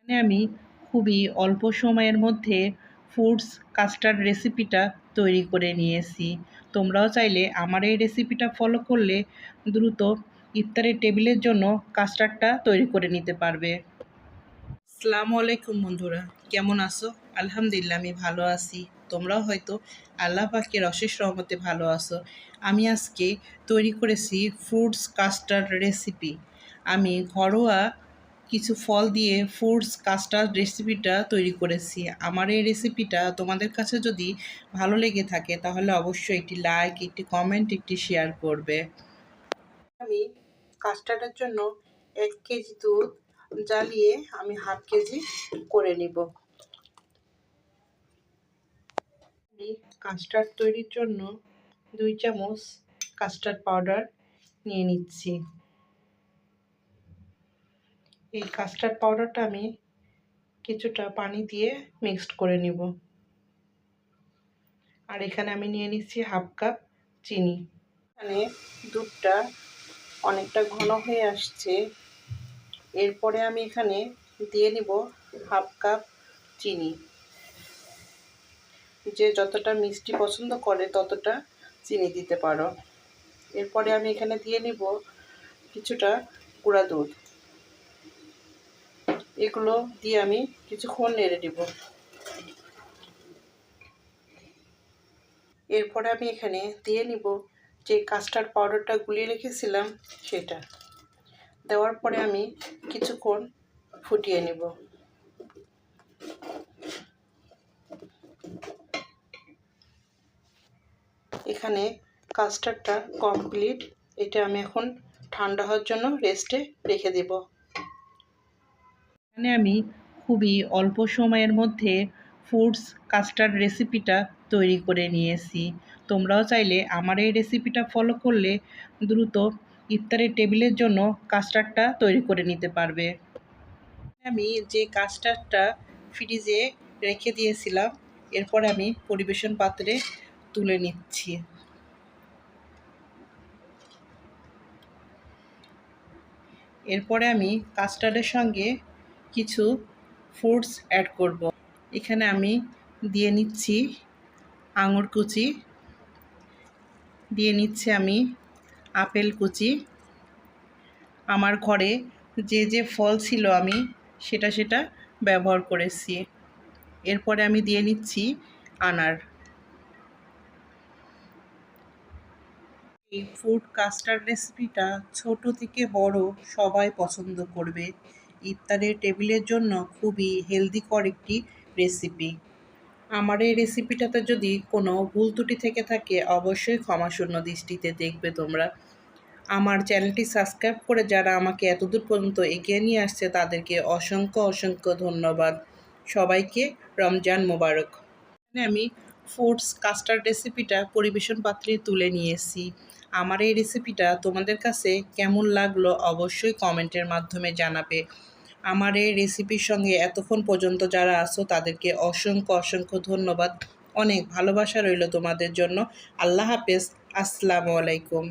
এখানে আমি খুবই অল্প সময়ের মধ্যে ফ্রুটস কাস্টার্ড রেসিপিটা তৈরি করে নিয়েছি। তোমরাও চাইলে আমার এই রেসিপিটা ফলো করলে দ্রুত ইফতারের টেবিলের জন্য কাস্টার্ডটা তৈরি করে নিতে পারবে। আসসালামু আলাইকুম বন্ধুরা, কেমন আছো? আলহামদুলিল্লাহ আমি ভালো আছি। তোমরাও হয়তো আল্লাহ পাকের অশেষ রহমতে ভালো আছো। আমি আজকে তৈরি করেছি ফ্রুটস কাস্টার্ড রেসিপি। আমি ঘরোয়া কিছু ফল দিয়ে ফ্রুটস কাস্টার্ড রেসিপিটা তৈরি করেছি। আমার এই রেসিপিটা তোমাদের কাছে যদি ভালো লেগে থাকে তাহলে অবশ্যই একটি লাইক, একটি কমেন্ট, একটি শেয়ার করবে। আমি কাস্টার্ডের জন্য 1 কেজি দুধ জ্বালিয়ে আমি হাফ কেজি করে নিব। আমি কাস্টার্ড তৈরির জন্য 2 চামচ কাস্টার্ড পাউডার নিয়ে নিচ্ছি। এই কাস্টার্ড পাউডারটা আমি কিছুটা পানি দিয়ে মিক্সড করে নিব। আর এখানে আমি নিয়ে নিচ্ছি হাফ কাপ চিনি। এখানে দুধটা অনেকটা ঘন হয়ে আসছে। এরপরে আমি এখানে দিয়ে নিব হাফ কাপ চিনি। যে যতটা মিষ্টি পছন্দ করে ততটা চিনি দিতে পারো। এরপরে আমি এখানে দিয়ে নিব কিছুটা গুঁড়া দুধ। এগুলো দিয়ে আমি কিছুক্ষণ নেড়ে দিব। এরপরে আমি এখানে দিয়ে নিব যে কাস্টার্ড পাউডারটা গুলিয়ে রেখেছিলাম সেটা। দেওয়ার পরে আমি কিছুক্ষণ ফুটিয়ে নিব। এখানে কাস্টার্ডটা কমপ্লিট। এটা আমি এখন ঠান্ডা হওয়ার জন্য রেস্টে রেখে দেব। এখানে আমি খুবই অল্প সময়ের মধ্যে ফ্রুটস কাস্টার্ড রেসিপিটা তৈরি করে নিয়েছি। তোমরাও চাইলে আমার এই রেসিপিটা ফলো করলে দ্রুত ইফতারের টেবিলের জন্য কাস্টার্ডটা তৈরি করে নিতে পারবে। আমি যে কাস্টার্ডটা ফ্রিজে রেখে দিয়েছিলাম, এরপর আমি পরিবেশন পাত্রে তুলে নিচ্ছি। এরপরে আমি কাস্টার্ডের সঙ্গে কিছু ফ্রুটস অ্যাড করব। এখানে আমি দিয়ে নিচ্ছি আঙুর কুচি, দিয়ে নিচ্ছি আমি আপেল কুচি। আমার ঘরে যে যে ফল ছিল আমি সেটা ব্যবহার করেছি। এরপরে আমি দিয়ে নিচ্ছি আনার। এই ফ্রুট কাস্টার্ড রেসিপিটা ছোট থেকে বড় সবাই পছন্দ করবে। ইফতারের টেবিলের জন্য খুবই হেলদিকর একটি রেসিপি। আমার এই রেসিপিটাতে যদি কোনো ভুল ত্রুটি থেকে থাকে অবশ্যই ক্ষমাশূন্য দৃষ্টিতে দেখবে তোমরা। আমার চ্যানেলটি সাবস্ক্রাইব করে যারা আমাকে এতদূর পর্যন্ত এগিয়ে নিয়ে আসছে তাদেরকে অসংখ্য অসংখ্য ধন্যবাদ। সবাইকে রমজান মোবারক। আমি ফ্রুটস কাস্টার্ড রেসিপিটা পরিবেশন পাত্রে তুলে নিয়েছি। আমার এই রেসিপিটা তোমাদের কাছে কেমন লাগলো অবশ্যই কমেন্টের মাধ্যমে জানাবে। আমার এই রেসিপির সঙ্গে এতক্ষণ পর্যন্ত যারা আছো তাদেরকে অসংখ্য অসংখ্য ধন্যবাদ। অনেক ভালোবাসা রইল তোমাদের জন্য। আল্লাহ হাফেজ। আসসালামু আলাইকুম।